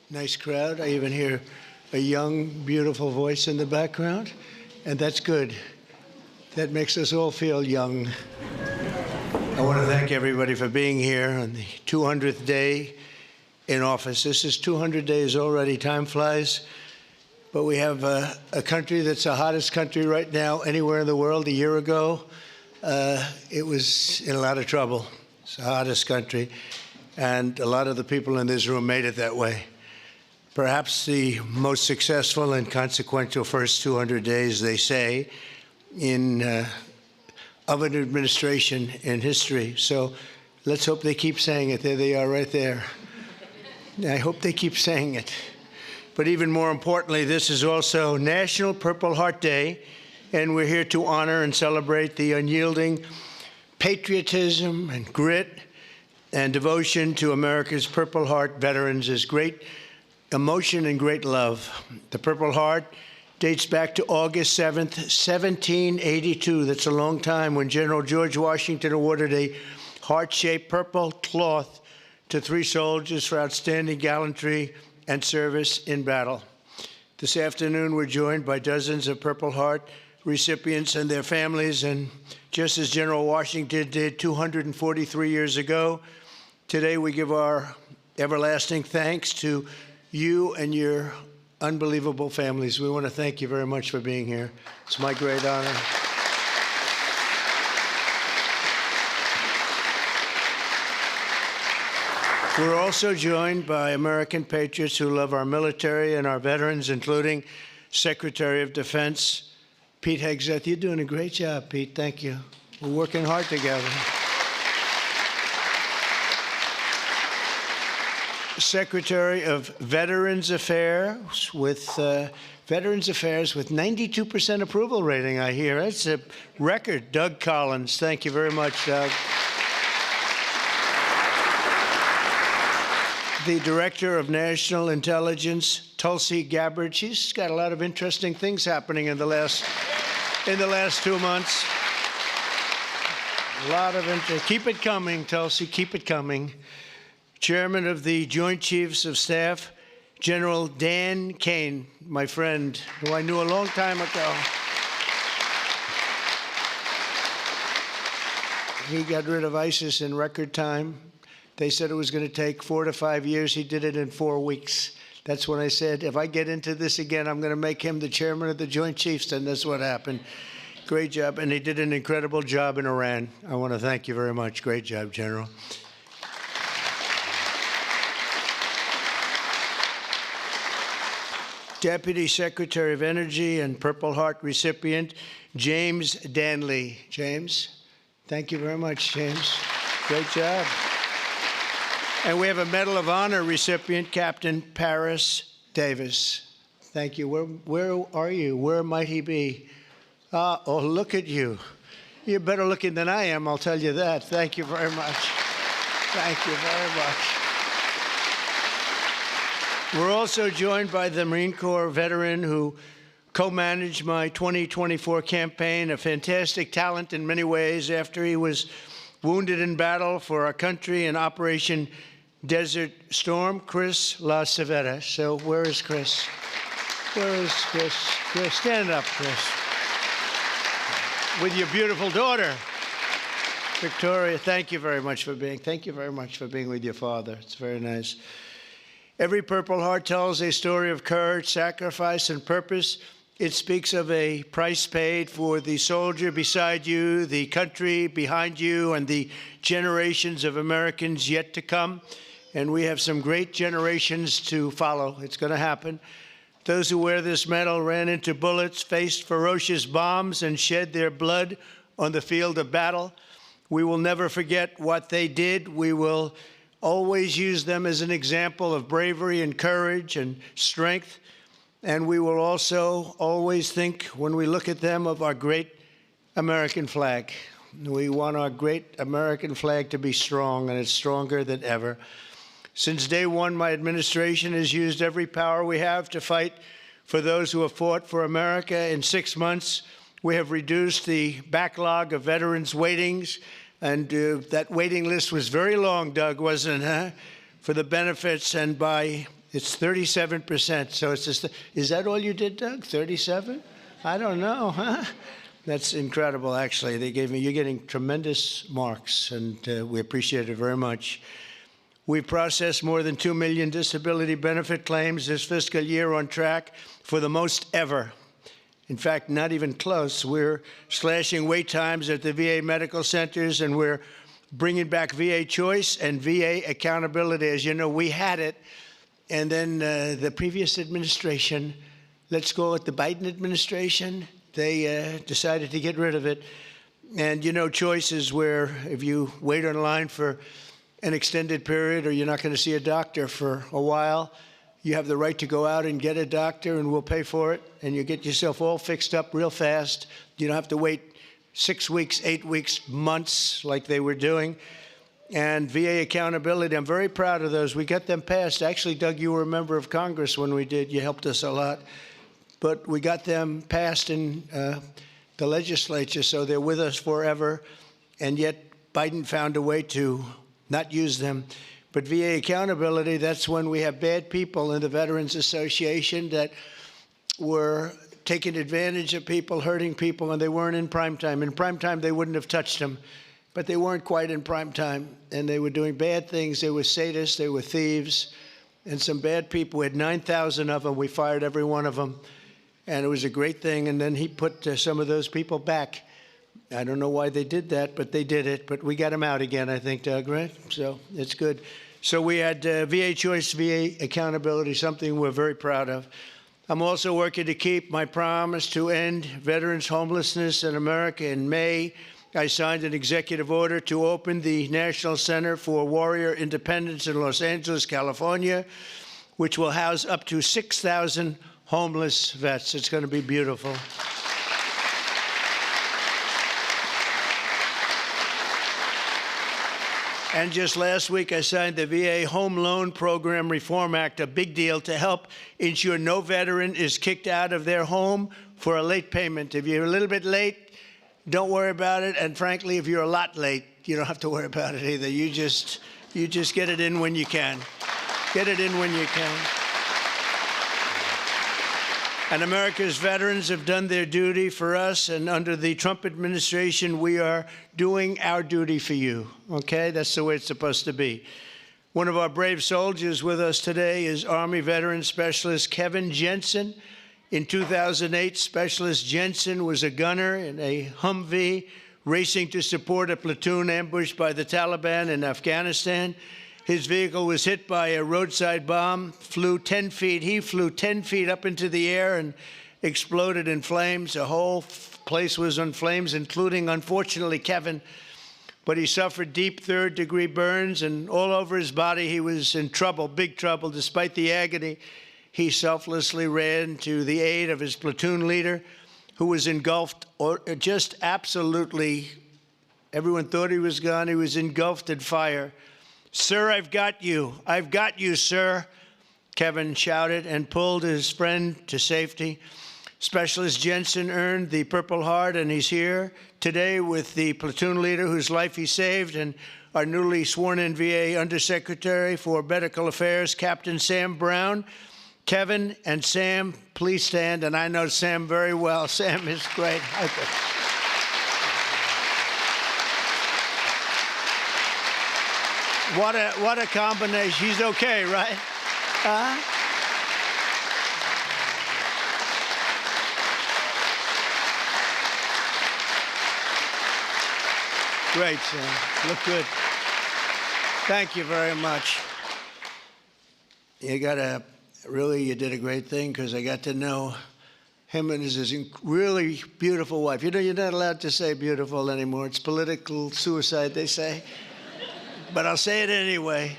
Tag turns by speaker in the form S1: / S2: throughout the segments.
S1: Nice crowd. I even hear a young, beautiful voice in the background, and that's good. That makes us all feel young. I want to thank everybody for being here on the 200th day in office. This is 200 days already. Time flies. But we have a country that's the hottest country right now anywhere in the world. A year ago, it was in a lot of trouble. It's the hottest country. And a lot of the people in this room made it that way. Perhaps the most successful and consequential first 200 days, they say, of an administration in history. So let's hope they keep saying it. There they are right there. I hope they keep saying it. But even more importantly, this is also National Purple Heart Day, and we're here to honor and celebrate the unyielding patriotism and grit and devotion to America's Purple Heart veterans is great emotion and great love. The Purple Heart dates back to August 7th, 1782. That's a long time, when General George Washington awarded a heart-shaped purple cloth to 3 soldiers for outstanding gallantry and service in battle. This afternoon, we're joined by dozens of Purple Heart recipients and their families, and just as General Washington did 243 years ago, today we give our everlasting thanks to you and your unbelievable families. We want to thank you very much for being here. It's my great honor. We're also joined by American patriots who love our military and our veterans, including Secretary of Defense Pete Hegseth. You're doing a great job, Pete. Thank you. We're working hard together. Secretary of Veterans Affairs with 92% approval rating, I hear. That's a record. Doug Collins. Thank you very much, Doug. The Director of National Intelligence, Tulsi Gabbard. She's got a lot of interesting things happening in the last 2 months. A lot of interest. Keep it coming, Tulsi. Keep it coming. Chairman of the Joint Chiefs of Staff, General Dan Kane, my friend, who I knew a long time ago. He got rid of ISIS in record time. They said it was going to take 4 to 5 years. He did it in 4 weeks. That's when I said, if I get into this again, I'm going to make him the chairman of the Joint Chiefs, and that's what happened. Great job, and he did an incredible job in Iran. I want to thank you very much. Great job, General. Deputy Secretary of Energy and Purple Heart recipient, James Danley. James, thank you very much, James. Great job. And we have a Medal of Honor recipient, Captain Paris Davis. Thank you. Where are you? Where might he be? Oh, look at you. You're better looking than I am, I'll tell you that. Thank you very much. Thank you very much. We're also joined by the Marine Corps veteran who co-managed my 2024 campaign, a fantastic talent in many ways after he was wounded in battle for our country in Operation Desert Storm, Chris LaCivetta. So where is Chris? Where is Chris? Chris, stand up, Chris. With your beautiful daughter, Victoria. Thank you very much for being with your father. It's very nice. Every Purple Heart tells a story of courage, sacrifice, and purpose. It speaks of a price paid for the soldier beside you, the country behind you, and the generations of Americans yet to come. And we have some great generations to follow. It's going to happen. Those who wear this medal ran into bullets, faced ferocious bombs, and shed their blood on the field of battle. We will never forget what they did. We will always use them as an example of bravery and courage and strength. And we will also always think, when we look at them, of our great American flag. We want our great American flag to be strong, and it's stronger than ever. Since day one, my administration has used every power we have to fight for those who have fought for America. In 6 months, we have reduced the backlog of veterans' waitings. And that waiting list was very long, Doug, wasn't it, huh? For the benefits. And by It's 37%. So it's just, is that all you did, Doug? 37? I don't know, huh? That's incredible, actually. You're getting tremendous marks, and we appreciate it very much. We processed more than 2 million disability benefit claims this fiscal year, on track for the most ever. In fact, not even close. We're slashing wait times at the VA medical centers, and we're bringing back VA choice and VA accountability. As you know, we had it, and then the previous administration, let's go with the Biden administration, they decided to get rid of it. And you know, choice is where if you wait in line for an extended period or you're not going to see a doctor for a while, you have the right to go out and get a doctor, and we'll pay for it, and you get yourself all fixed up real fast. You don't have to wait 6 weeks, 8 weeks, months like they were doing. And VA accountability, I'm very proud of those. We got them passed. Actually, Doug, you were a member of Congress when we did. You helped us a lot. But we got them passed in the legislature, so they're with us forever. And yet Biden found a way to not use them. But VA accountability, that's when we have bad people in the Veterans Association that were taking advantage of people, hurting people, and they weren't in prime time. In prime time, they wouldn't have touched them, but they weren't quite in prime time, and they were doing bad things. They were sadists, they were thieves, and some bad people. We had 9,000 of them. We fired every one of them, and it was a great thing. And then he put some of those people back. I don't know why they did that, but they did it. But we got them out again, I think, Doug, right? So it's good. So we had VA choice, VA accountability, something we're very proud of. I'm also working to keep my promise to end veterans' homelessness in America. In May, I signed an executive order to open the National Center for Warrior Independence in Los Angeles, California, which will house up to 6,000 homeless vets. It's going to be beautiful. And just last week, I signed the VA Home Loan Program Reform Act, a big deal to help ensure no veteran is kicked out of their home for a late payment. If you're a little bit late, don't worry about it. And frankly, if you're a lot late, you don't have to worry about it either. You just get it in when you can. Get it in when you can. And America's veterans have done their duty for us, and under the Trump administration, we are doing our duty for you, okay? That's the way it's supposed to be. One of our brave soldiers with us today is Army Veteran Specialist Kevin Jensen. In 2008, Specialist Jensen was a gunner in a Humvee racing to support a platoon ambushed by the Taliban in Afghanistan. His vehicle was hit by a roadside bomb, flew 10 feet. He flew 10 feet up into the air and exploded in flames. The whole place was on flames, including, unfortunately, Kevin. But he suffered deep third-degree burns, and all over his body he was in trouble, big trouble. Despite the agony, he selflessly ran to the aid of his platoon leader, who was engulfed, or just absolutely, everyone thought he was gone. He was engulfed in fire. "Sir, I've got you. I've got you, sir," Kevin shouted and pulled his friend to safety. Specialist Jensen earned the Purple Heart, and he's here today with the platoon leader whose life he saved and our newly sworn-in VA Undersecretary for Medical Affairs, Captain Sam Brown. Kevin and Sam, please stand, and I know Sam very well. Sam is great. What a combination. He's okay, right? Great, Sam. Look good. Thank you very much. You did a great thing, because I got to know him and his really beautiful wife. You know, you're not allowed to say beautiful anymore. It's political suicide, they say. But I'll say it anyway.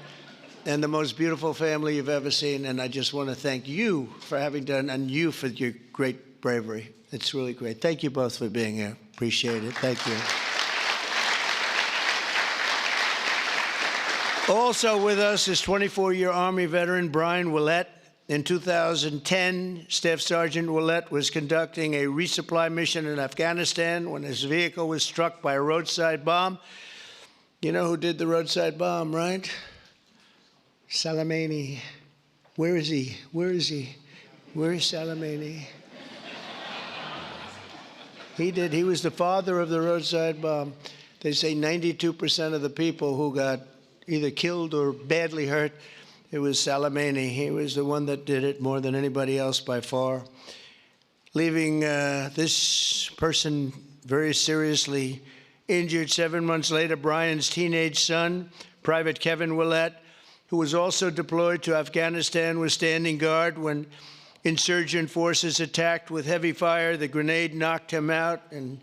S1: And the most beautiful family you've ever seen. And I just want to thank you for having done, and you for your great bravery. It's really great. Thank you both for being here. Appreciate it. Thank you. Also with us is 24-year Army veteran Brian Willett. In 2010, Staff Sergeant Willett was conducting a resupply mission in Afghanistan when his vehicle was struck by a roadside bomb. You know who did the roadside bomb, right? Soleimani. Where is he? Where is he? Where is Salamini? He did. He was the father of the roadside bomb. They say 92% of the people who got either killed or badly hurt, it was Salamini. He was the one that did it more than anybody else by far. Leaving this person very seriously injured. 7 months later, Brian's teenage son, Private Kevin Willett, who was also deployed to Afghanistan, was standing guard when insurgent forces attacked with heavy fire. The grenade knocked him out and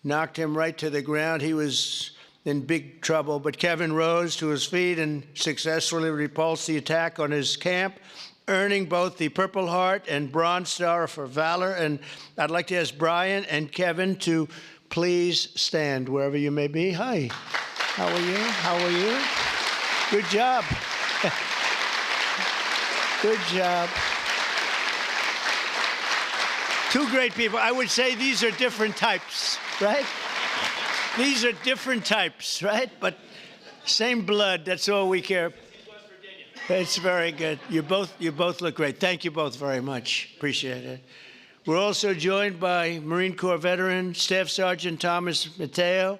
S1: knocked him right to the ground. He was in big trouble, but Kevin rose to his feet and successfully repulsed the attack on his camp, earning both the Purple Heart and Bronze Star for valor. And I'd like to ask Brian and Kevin to please stand wherever you may be. Hi, how are you? How are you? Good job. Good job. Two great people. I would say these are different types, right? These are different types, right? But same blood, that's all we care. It's very good. You both look great. Thank you both very much. Appreciate it. We're also joined by Marine Corps veteran Staff Sergeant Thomas Mateo,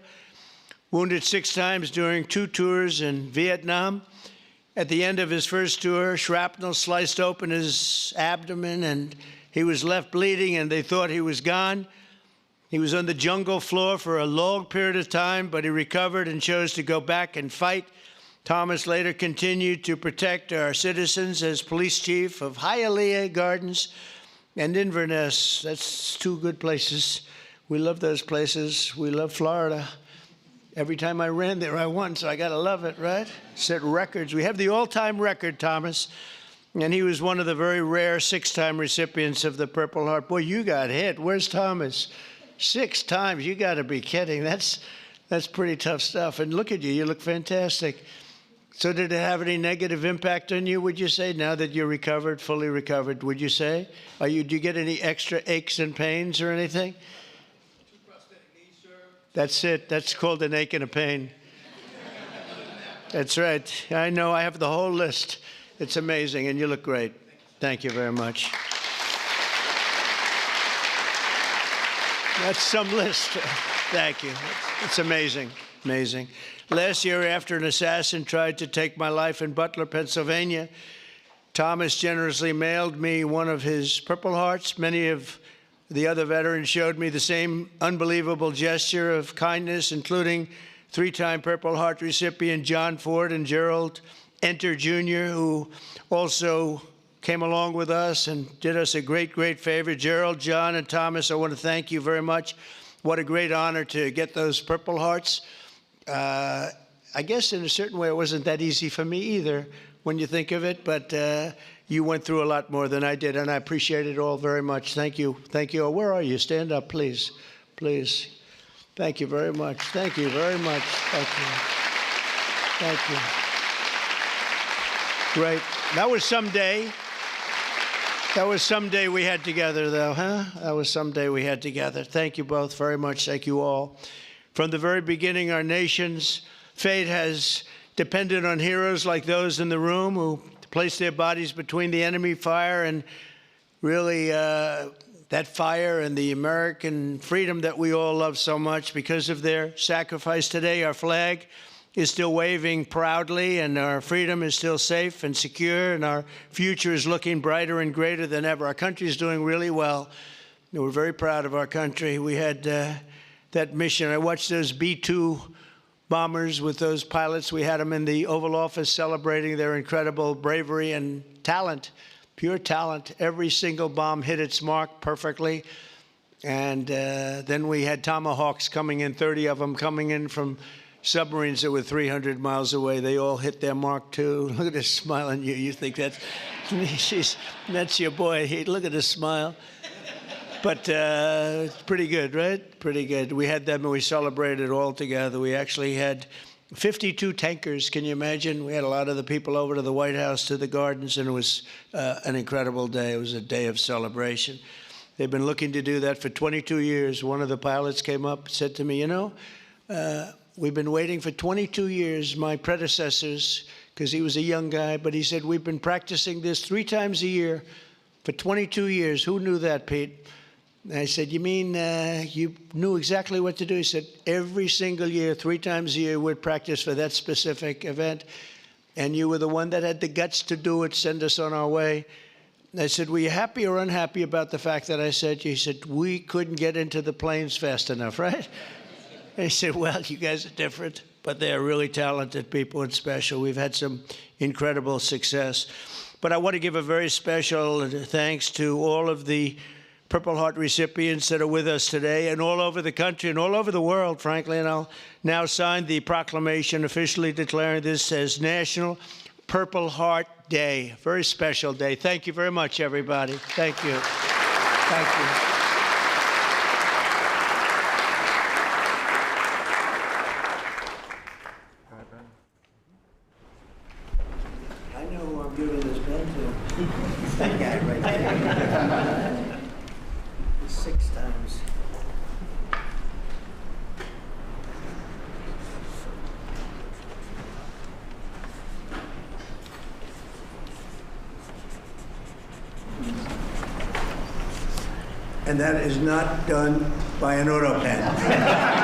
S1: wounded 6 times during 2 tours in Vietnam. At the end of his first tour, shrapnel sliced open his abdomen and he was left bleeding and they thought he was gone. He was on the jungle floor for a long period of time, but he recovered and chose to go back and fight. Thomas later continued to protect our citizens as police chief of Hialeah Gardens and Inverness. That's 2 good places. We love those places. We love Florida. Every time I ran there, I won, so I got to love it, right? Set records. We have the all-time record, Thomas, and he was one of the very rare 6-time recipients of the Purple Heart. Boy, you got hit. Where's Thomas? 6 times. You got to be kidding. That's pretty tough stuff. And look at you. You look fantastic. So did it have any negative impact on you, would you say, now that you're recovered, fully recovered, would you say? Do you get any extra aches and pains or anything? That's it. That's called an ache and a pain. That's right. I know. I have the whole list. It's amazing, and you look great. Thank you very much. That's some list. Thank you. It's amazing. Amazing. Last year, after an assassin tried to take my life in Butler, Pennsylvania, Thomas generously mailed me one of his Purple Hearts. Many of the other veterans showed me the same unbelievable gesture of kindness, including 3-time Purple Heart recipient John Ford and Gerald Enter Jr., who also came along with us and did us a great, great favor. Gerald, John, and Thomas, I want to thank you very much. What a great honor to get those Purple Hearts. I guess in a certain way it wasn't that easy for me either when you think of it, but you went through a lot more than I did, and I appreciate it all very much. Thank you. Thank you. Where are you? Stand up, please. Please. Thank you very much. Thank you very much. Thank you. Thank you. Great. That was someday. That was someday we had together, though, huh? That was someday we had together. Thank you both very much. Thank you all. From the very beginning, our nation's fate has depended on heroes like those in the room who placed their bodies between the enemy fire and really that fire and the American freedom that we all love so much. Because of their sacrifice today, our flag is still waving proudly, and our freedom is still safe and secure, and our future is looking brighter and greater than ever. Our country is doing really well. We're very proud of our country. We had that mission. I watched those B-2 bombers with those pilots. We had them in the Oval Office celebrating their incredible bravery and talent, pure talent. Every single bomb hit its mark perfectly. And then we had Tomahawks coming in, 30 of them coming in from submarines that were 300 miles away. They all hit their mark, too. Look at this smile on you. You think that's your boy. Look at his smile. But it's pretty good, right? Pretty good. We had them and we celebrated all together. We actually had 52 tankers. Can you imagine? We had a lot of the people over to the White House, to the gardens, and it was an incredible day. It was a day of celebration. They've been looking to do that for 22 years. One of the pilots came up and said to me, you know, we've been waiting for 22 years. My predecessors because he was a young guy, but he said, we've been practicing this 3 times a year for 22 years. Who knew that, Pete? And I said, you mean you knew exactly what to do? He said, every single year, 3 times a year, we'd practice for that specific event. And you were the one that had the guts to do it, send us on our way. And I said, were you happy or unhappy about the fact that I said, he said, we couldn't get into the planes fast enough, right? And he said, well, you guys are different, but they're really talented people and special. We've had some incredible success. But I want to give a very special thanks to all of the Purple Heart recipients that are with us today and all over the country and all over the world, frankly. And I'll now sign the proclamation officially declaring this as National Purple Heart Day. Very special day. Thank you very much, everybody. Thank you. Thank you. I know who I'm giving this pen to. That guy right there. 6 times. And that is not done by an auto pen.